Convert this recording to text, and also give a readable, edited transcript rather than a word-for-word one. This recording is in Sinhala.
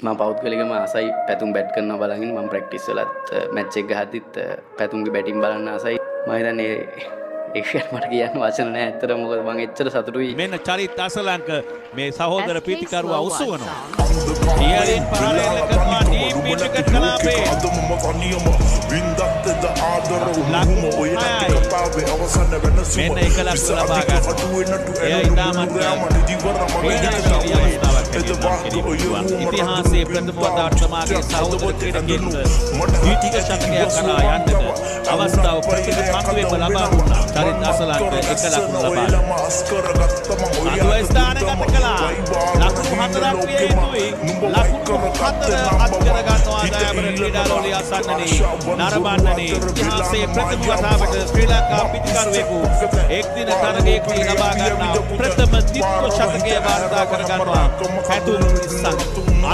මම පෞද්ගලිකව ආසයි පැතුම් බැට් කරනවා බලමින් මම ප්‍රැක්ටිස් වලත් මැච් එක ගහද්දිත් පැතුම්ගේ බැටිං බලන්න ආසයි. මම හිතන්නේ ඒක මට කියන්න වචන නැහැ ඇත්තට මොකද මම එච්චර සතුටුයි. මෙන්න චරිත් අසලංක මේ සහෝදර ප්‍රීතිකරුවා උස්සවනවා. ඉහළින් පහළින් කරනවා ඩීප් විකට් කලාපේ. මෙන්න එක ලක්ෂ ලබා ගන්න. එය ඉතාමත් ඉතිහාසයේ ප්‍රථම වතාවට තමාගේ සහෝදර ක්‍රීඩකයෙක් ද්විතීක ශතකයක් කරා යන්නට අවස්ථාව ප්‍රතිපද පන්දුවේම ලබා දුන්නා. චරිත් අසලංක එක ලකුණු ලබා අදුව ස්ථානගත කළා. ලකුණු 4ක් විය යුතුයි. ලකුණු 4 අත් කර ගන්නවා දයාබර ක්‍රීඩාලෝලී අසන්නනේ නරඹන්නනේ ඉතිහාසයේ ප්‍රථම වතාවට ශ්‍රී ලංකා පිටිකරුවෙකු එක් දින තරගයකදී ලබා ගන්නා ප්‍රථම ද්විතීක ශතකය වාර්තා කර ගන්නවා. පැතුම් 20ක්